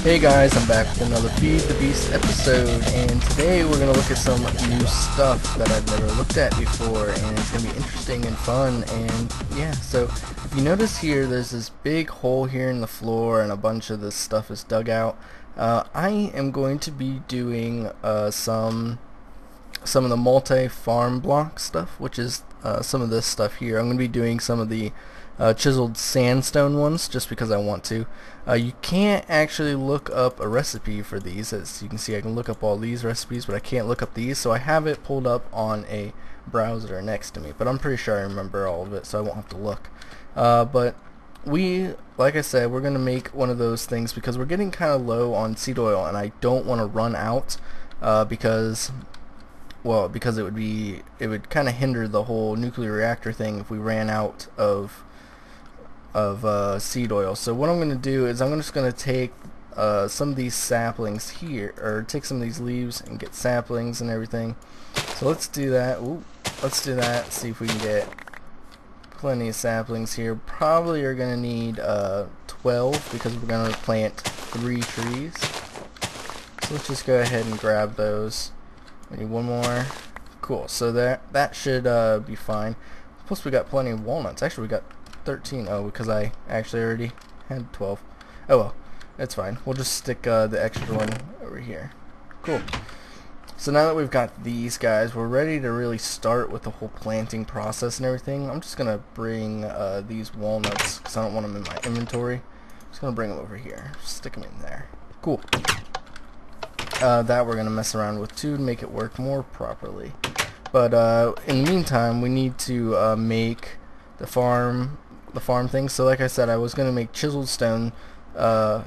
Hey guys, I'm back with another Feed the Beast episode, and today we're going to look at some new stuff that I've never looked at before, and it's going to be interesting and fun. And yeah, so if you notice here, there's this big hole here in the floor and a bunch of this stuff is dug out. I am going to be doing some of the multi-farm block stuff, which is some of this stuff here. I'm going to be doing some of the chiseled sandstone ones just because I want to. You can't actually look up a recipe for these. As you can see, I can look up all these recipes, but I can't look up these, so I have it pulled up on a browser next to me, but I'm pretty sure I remember all of it, so I won't have to look. But like I said, we're gonna make one of those things because we're getting kind of low on seed oil, and I don't want to run out because it would kind of hinder the whole nuclear reactor thing if we ran out of seed oil. So what I'm going to do is I'm just going to take some of these saplings here, or take some of these leaves and get saplings and everything. So let's do that. Let's do that. See if we can get plenty of saplings here. Probably are going to need 12 because we're going to plant 3 trees. So let's just go ahead and grab those. We need one more. Cool. So that should be fine. Plus we got plenty of walnuts. Actually, we got 13. Oh, because I actually already had 12. Oh well, it's fine. We'll just stick the extra one over here. Cool. So now that we've got these guys, we're ready to really start with the whole planting process and everything. I'm just gonna bring these walnuts because I don't want them in my inventory. I'm just gonna bring them over here. Stick them in there. Cool. That we're gonna mess around with too to make it work more properly. But in the meantime, we need to make the farm thing. So like I said, I was going to make chiseled stone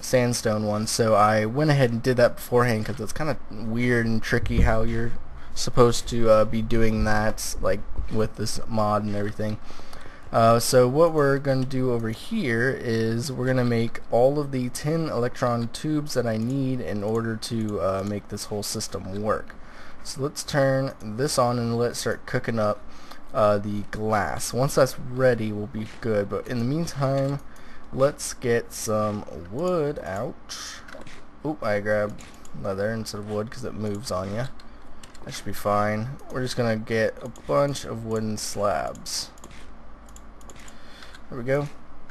sandstone ones, so I went ahead and did that beforehand because it's kind of weird and tricky how you're supposed to be doing that, like with this mod and everything. So what we're going to do over here is we're going to make all of the 10 electron tubes that I need in order to make this whole system work. So let's turn this on and let's start cooking up the glass. Once that's ready, we'll be good. But in the meantime, let's get some wood out. Oop, I grabbed leather instead of wood because it moves on you. That should be fine. We're just gonna get a bunch of wooden slabs. There we go.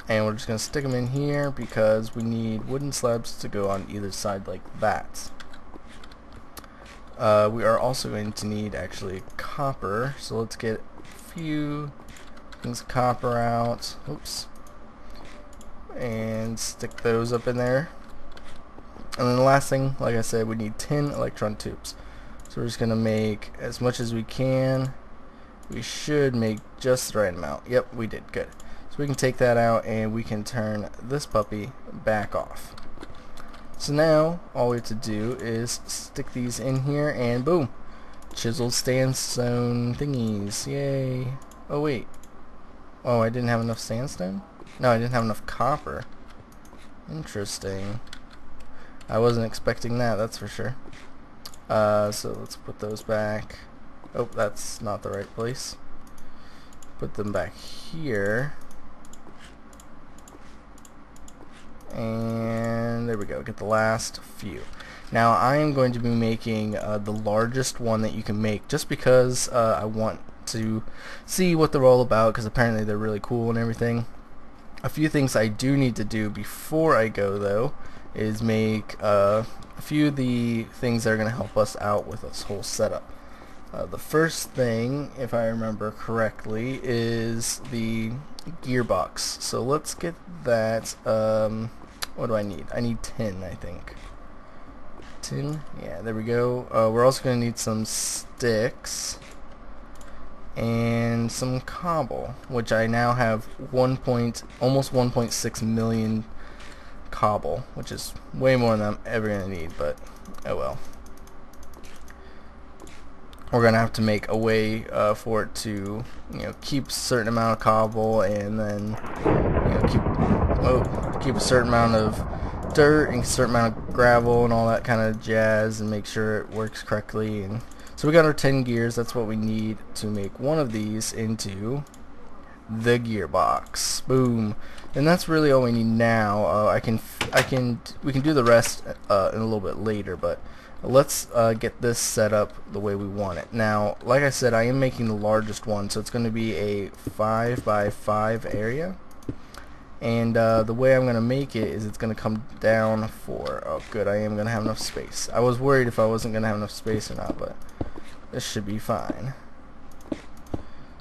And we're just gonna stick them in here because we need wooden slabs to go on either side like that. We are also going to need actually copper, so let's get a few things of copper out. Oops. And stick those up in there. And then the last thing, like I said, we need 10 electron tubes. So we're just going to make as much as we can. We should make just the right amount. Yep, we did. Good. So we can take that out and we can turn this puppy back off. So now all we have to do is stick these in here and boom, chiseled sandstone thingies. Yay. Oh wait, oh, I didn't have enough sandstone? No, I didn't have enough copper. Interesting. I wasn't expecting that, that's for sure. So let's put those back. Oh, that's not the right place. Put them back here. And there we go, get the last few. Now I am going to be making the largest one that you can make just because I want to see what they're all about, because apparently they're really cool and everything. A few things I do need to do before I go though is make a few of the things that are going to help us out with this whole setup. The first thing, if I remember correctly, is the gearbox. So let's get that. What do I need? I need 10, I think. 10? Yeah, there we go. We're also going to need some sticks and some cobble, which I now have almost 1.6 million cobble, which is way more than I'm ever going to need, but oh well. We're gonna have to make a way for it to, keep a certain amount of cobble, and then keep a certain amount of dirt and a certain amount of gravel and all that kind of jazz, and make sure it works correctly. And so we got our 10 gears. That's what we need to make one of these into the gearbox. Boom. And that's really all we need now. I can we can do the rest in a little bit later, but let's get this set up the way we want it. Now, like I said, I am making the largest one, so it's going to be a 5 by 5 area. And the way I'm going to make it is it's going to come down 4. Oh good, I am going to have enough space. I was worried if I wasn't going to have enough space or not, but this should be fine.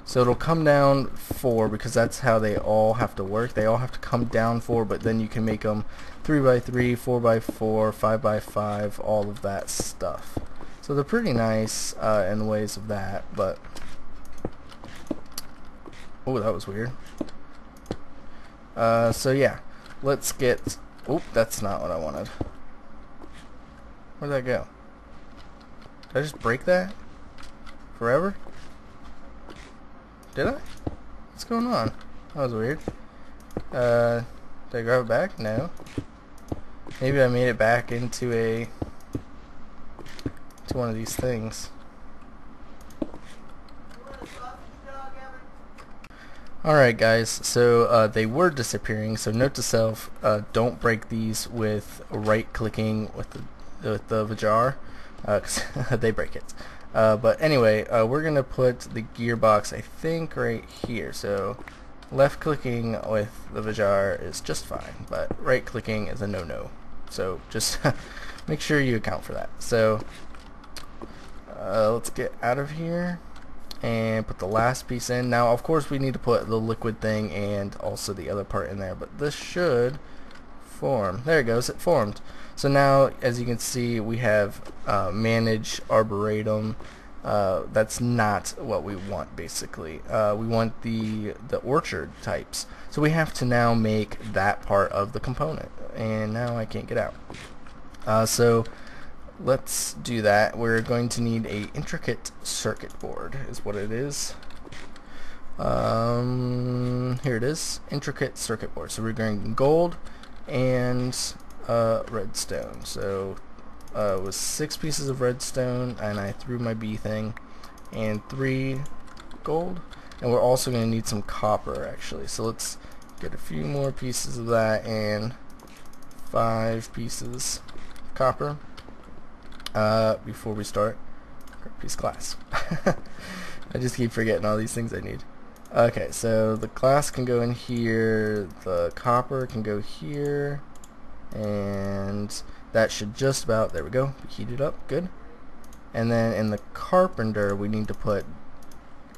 So it'll come down 4 because that's how they all have to work. They all have to come down 4, but then you can make them 3 by 3, 4 by 4, 5 by 5, all of that stuff. So they're pretty nice in the ways of that, but oh, that was weird. So yeah, let's get, oh, that's not what I wanted. Where'd that go? Did I just break that? Forever? Did I? What's going on? That was weird. Did I grab it back? No. Maybe I made it back into one of these things. Alright guys, so they were disappearing, so note to self, don't break these with right clicking with the jar, because they break it. But anyway, we're going to put the gearbox, I think, right here. So left clicking with the Vajar is just fine, but right clicking is a no-no. So just make sure you account for that. So let's get out of here and put the last piece in. Now of course we need to put the liquid thing and also the other part in there, but this should form. There it goes, it formed. So now, as you can see, we have manage arboretum. That's not what we want, basically. We want the orchard types. So we have to now make that part of the component. And now I can't get out. So let's do that. We're going to need a intricate circuit board, is what it is. Here it is, intricate circuit board. So we're going gold and redstone. So it was 6 pieces of redstone, and I threw my bee thing, and 3 gold, and we're also going to need some copper actually. So let's get a few more pieces of that and 5 pieces of copper before we start piece of glass. I just keep forgetting all these things I need. Okay, so the glass can go in here, the copper can go here, and that should just about, there we go, heat it up, good. And then in the carpenter we need to put,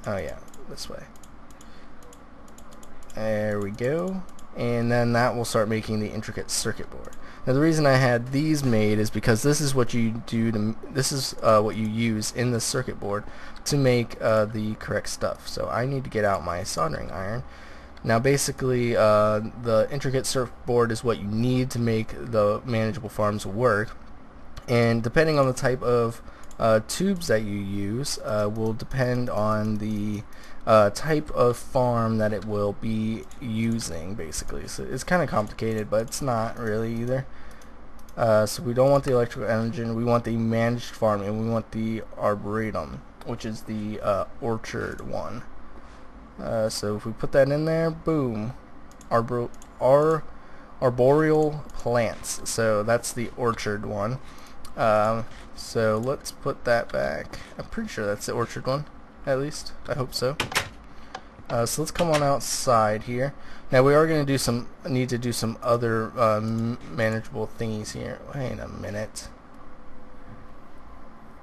oh yeah, this way. There we go. And then that will start making the intricate circuit board. Now the reason I had these made is because this is what you do to, this is what you use in the circuit board to make the correct stuff. So I need to get out my soldering iron. Now basically the intricate circuit board is what you need to make the manageable farms work, and depending on the type of tubes that you use will depend on the type of farm that it will be using, basically. So it's kind of complicated, but it's not really either. So we don't want the electrical engine, we want the managed farm, and we want the arboretum, which is the orchard one. So if we put that in there, boom, arboreal plants. So that's the orchard one. So let's put that back. I'm pretty sure that's the orchard one, at least. I hope so. So let's come on outside here. Now we are going to need to do some other manageable thingies here. Wait a minute.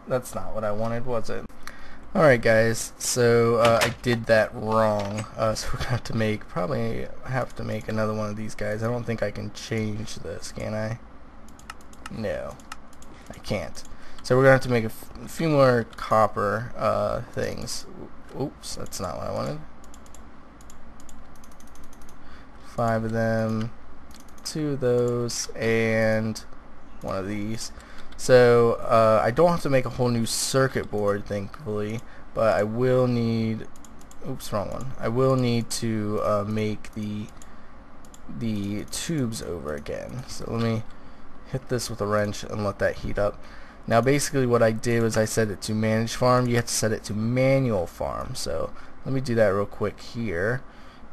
That's not what I wanted, was it? Alright guys, so I did that wrong. So we're going to probably have to make another one of these guys. I don't think I can change this, can I? No, I can't. So we're going to have to make a few more copper things. Oops, that's not what I wanted. 5 of them, 2 of those, and 1 of these. So I don't have to make a whole new circuit board, thankfully, but I will need, oops, wrong one. I will need to make the tubes over again. So let me hit this with a wrench and let that heat up. Now basically what I did was I set it to manage farm. You have to set it to manual farm. So let me do that real quick here.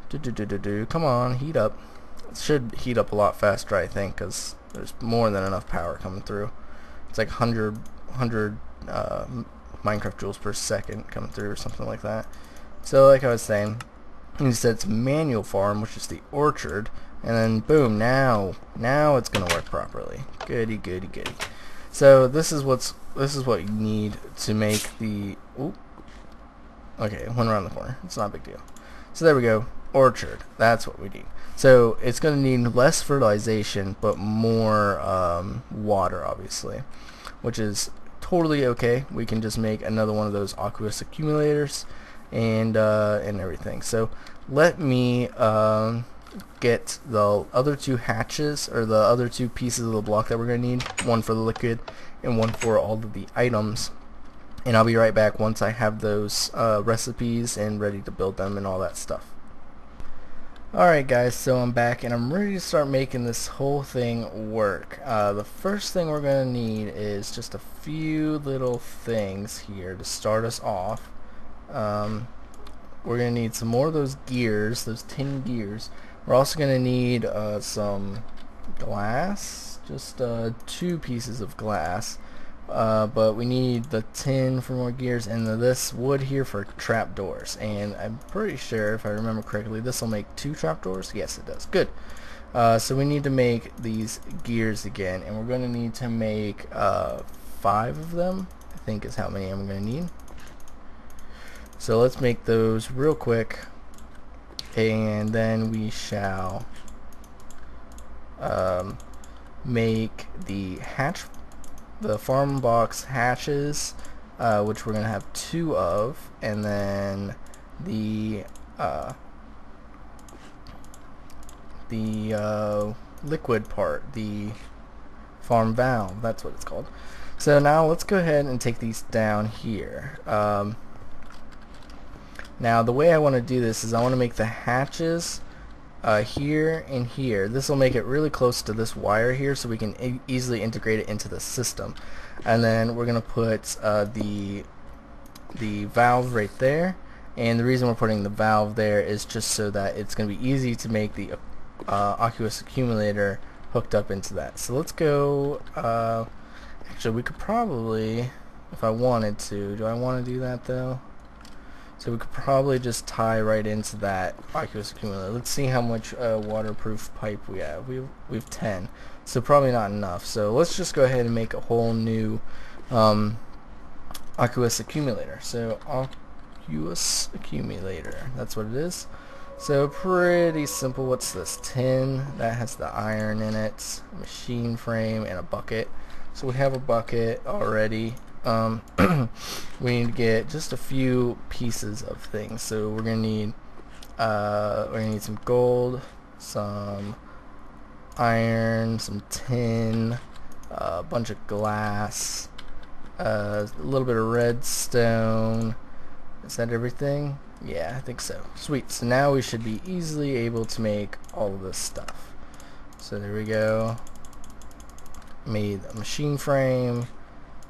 Come on, heat up. it should heat up a lot faster, I think, because there's more than enough power coming through. It's like 100 Minecraft joules per second coming through or something like that. So like I was saying, you said it's manual farm, which is the orchard, and then boom, now it's gonna work properly. Goody goody goody. So this is what you need to make the okay, it went around the corner. It's not a big deal. So there we go, orchard. That's what we need. So it's gonna need less fertilization but more water, obviously, which is totally okay. We can just make another one of those aqueous accumulators and everything. So let me get the other two hatches, or the other two pieces of the block that we're going to need, one for the liquid and one for all of the items, and I'll be right back once I have those recipes and ready to build them and all that stuff. Alright guys, so I'm back and I'm ready to start making this whole thing work. The first thing we're going to need is just a few little things here to start us off. We're going to need some more of those gears, those tin gears. We're also going to need some glass, just 2 pieces of glass. But we need the tin for more gears and this wood here for trapdoors. And I'm pretty sure, if I remember correctly, this will make 2 trapdoors. Yes, it does. Good. So we need to make these gears again, and we're going to need to make 5 of them, I think is how many I'm going to need. So let's make those real quick, and then we shall make the farm box hatches, which we're gonna have 2 of, and then the liquid part, the farm valve, that's what it's called. So now let's go ahead and take these down here. Now the way I want to do this is I want to make the hatches here and here. This will make it really close to this wire here, so we can easily integrate it into the system. And then we're going to put the valve right there. And the reason we're putting the valve there is just so that it's going to be easy to make the aqueous accumulator hooked up into that. So let's go. Actually, we could probably, if I wanted to. Do I want to do that though? So we could probably just tie right into that aqueous accumulator. Let's see how much waterproof pipe we have. We have 10, so probably not enough. So let's just go ahead and make a whole new aqueous accumulator. So aqueous accumulator, that's what it is. So pretty simple. What's this? Tin that has the iron in it, machine frame, and a bucket. So we have a bucket already. We need to get just a few pieces of things. So we're gonna need some gold, some iron, some tin, a bunch of glass, a little bit of redstone. Is that everything? Yeah, I think so. Sweet. So now we should be easily able to make all of this stuff. So there we go. Made a machine frame.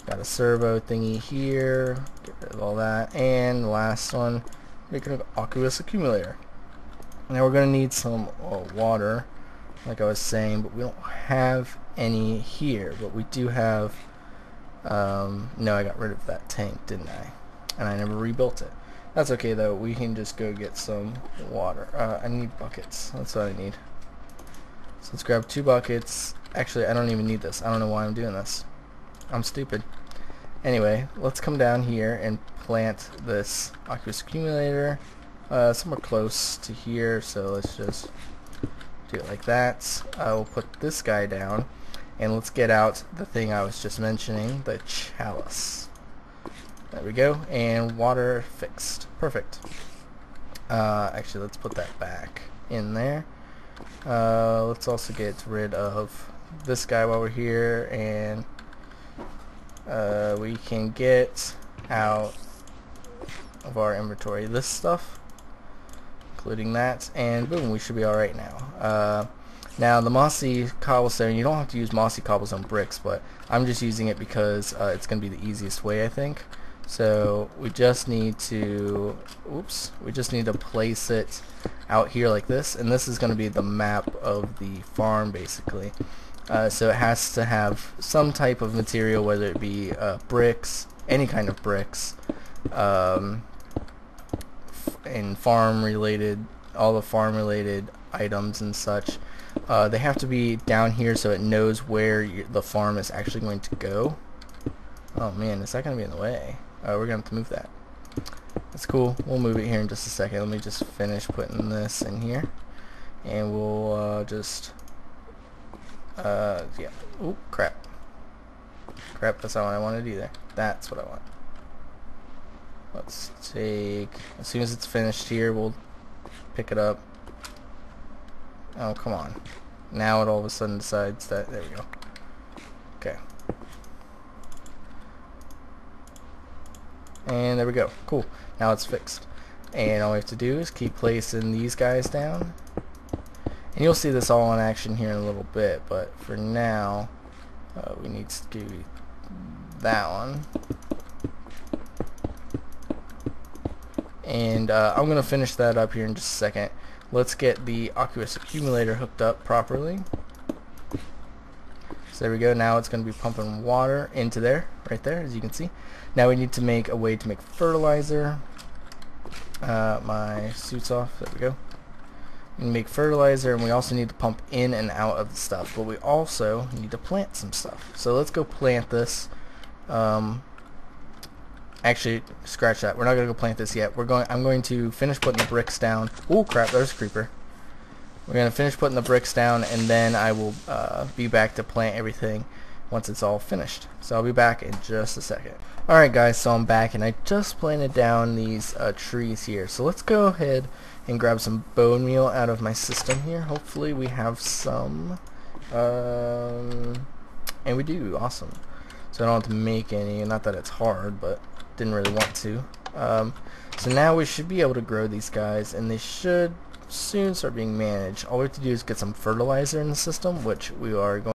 Got a servo thingy here, get rid of all that, and the last one, make an aqueous accumulator. Now we're going to need some water, like I was saying, but we don't have any here, but we do have, no, I got rid of that tank, didn't I? And I never rebuilt it. That's okay though, we can just go get some water. I need buckets, that's what I need. So let's grab 2 buckets. Actually, I don't even need this, I don't know why I'm doing this. I'm stupid. Anyway, let's come down here and plant this aqueous accumulator somewhere close to here, so let's just do it like that. We'll put this guy down, and let's get out the thing I was just mentioning, the chalice. There we go, and water fixed. Perfect. Actually, let's put that back in there. Let's also get rid of this guy while we're here, and we can get out of our inventory this stuff, including that, and boom, we should be alright now. Now the mossy cobblestone, you don't have to use mossy cobblestone bricks, but I'm just using it because it's going to be the easiest way, I think. So we just need to, place it out here like this, and this is going to be the map of the farm basically. So it has to have some type of material, whether it be bricks, any kind of bricks, and farm related, all the farm related items and such. They have to be down here so it knows where the farm is actually going to go. Oh man, is that going to be in the way? We're going to have to move that. That's cool. We'll move it here in just a second. Let me just finish putting this in here, and we'll yeah. Oh crap. Crap, that's not what I wanted either. That's what I want. Let's take, as soon as it's finished here, we'll pick it up. Oh, come on. Now it all of a sudden decides that, there we go. Okay. And there we go. Cool. Now it's fixed. And all we have to do is keep placing these guys down. And you'll see this all in action here in a little bit, but for now, we need to do that one. And I'm going to finish that up here in just a second. Let's get the aqueous accumulator hooked up properly. So there we go. Now it's going to be pumping water into there, right there, as you can see. Now we need to make a way to make fertilizer. My suit's off. There we go. We make fertilizer, and we also need to pump in and out of the stuff. But we also need to plant some stuff. So let's go plant this. Actually, scratch that. We're not gonna go plant this yet. I'm going to finish putting the bricks down. Oh crap! There's a creeper. We're gonna finish putting the bricks down, and then I will be back to plant everything once it's all finished. So I'll be back in just a second. Alright guys, so I'm back, and I just planted down these trees here. So let's go ahead and grab some bone meal out of my system here. Hopefully we have some. And we do. Awesome. So I don't have to make any. Not that it's hard, but didn't really want to. So now we should be able to grow these guys, and they should soon start being managed. All we have to do is get some fertilizer in the system, which we are going